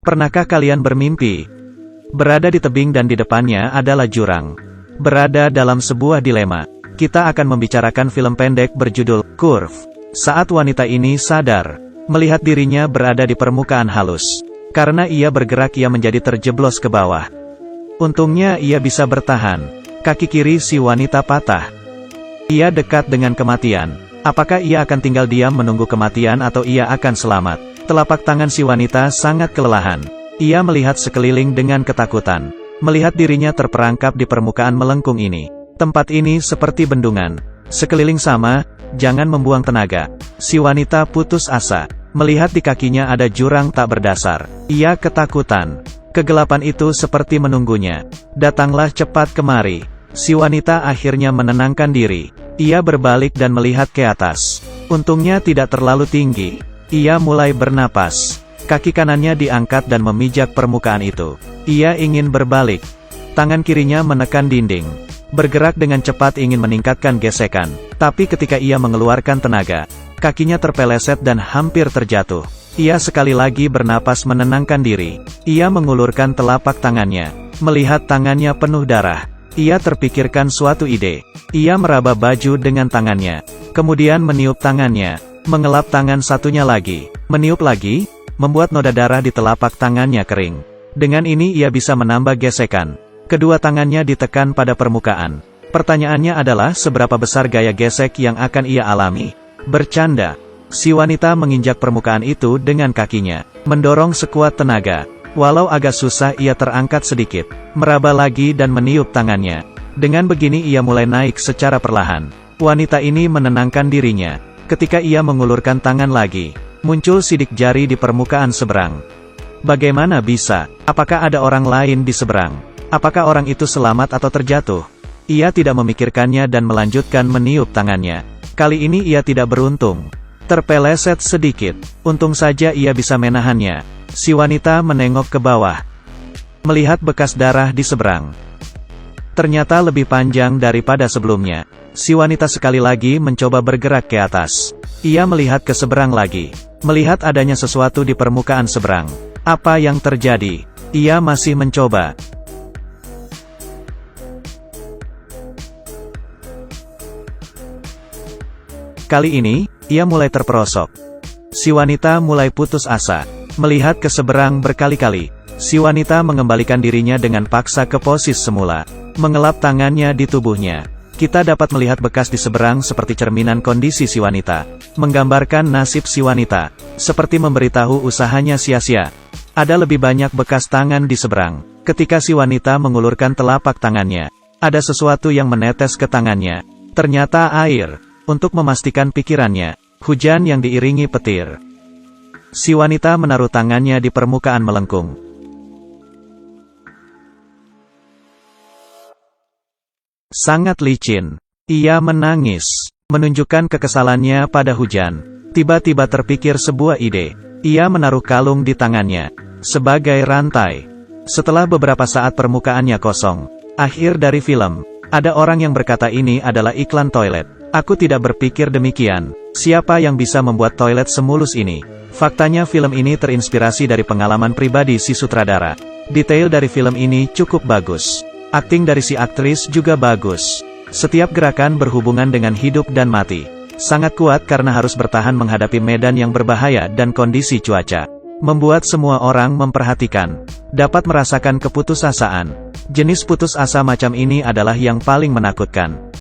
Pernahkah kalian bermimpi? Berada di tebing dan di depannya adalah jurang. Berada dalam sebuah dilema. Kita akan membicarakan film pendek berjudul Curve. Saat wanita ini sadar, melihat dirinya berada di permukaan halus. Karena ia bergerak ia menjadi terjeblos ke bawah. Untungnya ia bisa bertahan. Kaki kiri si wanita patah. Ia dekat dengan kematian. Apakah ia akan tinggal diam menunggu kematian atau ia akan selamat? Telapak tangan si wanita sangat kelelahan. Ia melihat sekeliling dengan ketakutan. Melihat dirinya terperangkap di permukaan melengkung ini. Tempat ini seperti bendungan. Sekeliling sama, jangan membuang tenaga. Si wanita putus asa. Melihat di kakinya ada jurang tak berdasar. Ia ketakutan. Kegelapan itu seperti menunggunya. Datanglah cepat kemari. Si wanita akhirnya menenangkan diri. Ia berbalik dan melihat ke atas. Untungnya tidak terlalu tinggi. Ia mulai bernapas. Kaki kanannya diangkat dan memijak permukaan itu. Ia ingin berbalik. Tangan kirinya menekan dinding. Bergerak dengan cepat ingin meningkatkan gesekan. Tapi ketika ia mengeluarkan tenaga, kakinya terpeleset dan hampir terjatuh. Ia sekali lagi bernapas menenangkan diri. Ia mengulurkan telapak tangannya. Melihat tangannya penuh darah. Ia terpikirkan suatu ide. Ia meraba baju dengan tangannya. Kemudian meniup tangannya. Mengelap tangan satunya lagi. Meniup lagi, membuat noda darah di telapak tangannya kering. Dengan ini ia bisa menambah gesekan. Kedua tangannya ditekan pada permukaan. Pertanyaannya adalah seberapa besar gaya gesek yang akan ia alami. Bercanda. Si wanita menginjak permukaan itu dengan kakinya. Mendorong sekuat tenaga. Walau agak susah ia terangkat sedikit. Meraba lagi dan meniup tangannya. Dengan begini ia mulai naik secara perlahan. Wanita ini menenangkan dirinya. Ketika ia mengulurkan tangan lagi, muncul sidik jari di permukaan seberang. Bagaimana bisa? Apakah ada orang lain di seberang? Apakah orang itu selamat atau terjatuh? Ia tidak memikirkannya dan melanjutkan meniup tangannya. Kali ini ia tidak beruntung. Terpeleset sedikit. Untung saja ia bisa menahannya. Si wanita menengok ke bawah. Melihat bekas darah di seberang. Ternyata lebih panjang daripada sebelumnya. Si wanita sekali lagi mencoba bergerak ke atas. Ia melihat ke seberang lagi. Melihat adanya sesuatu di permukaan seberang. Apa yang terjadi? Ia masih mencoba. Kali ini, ia mulai terperosok. Si wanita mulai putus asa. Melihat ke seberang berkali-kali. Si wanita mengembalikan dirinya dengan paksa ke posisi semula. Mengelap tangannya di tubuhnya. Kita dapat melihat bekas di seberang seperti cerminan kondisi si wanita. Menggambarkan nasib si wanita. Seperti memberitahu usahanya sia-sia. Ada lebih banyak bekas tangan di seberang. Ketika si wanita mengulurkan telapak tangannya, ada sesuatu yang menetes ke tangannya. Ternyata air. Untuk memastikan pikirannya, hujan yang diiringi petir. Si wanita menaruh tangannya di permukaan melengkung. Sangat licin. Ia menangis, menunjukkan kekesalannya pada hujan. Tiba-tiba terpikir sebuah ide. Ia menaruh kalung di tangannya, sebagai rantai. Setelah beberapa saat permukaannya kosong. Akhir dari film. Ada orang yang berkata ini adalah iklan toilet. Aku tidak berpikir demikian. Siapa yang bisa membuat toilet semulus ini? Faktanya film ini terinspirasi dari pengalaman pribadi si sutradara. Detail dari film ini cukup bagus. Akting dari si aktris juga bagus. Setiap gerakan berhubungan dengan hidup dan mati. Sangat kuat karena harus bertahan menghadapi medan yang berbahaya dan kondisi cuaca. Membuat semua orang memperhatikan. Dapat merasakan keputusasaan. Jenis putus asa macam ini adalah yang paling menakutkan.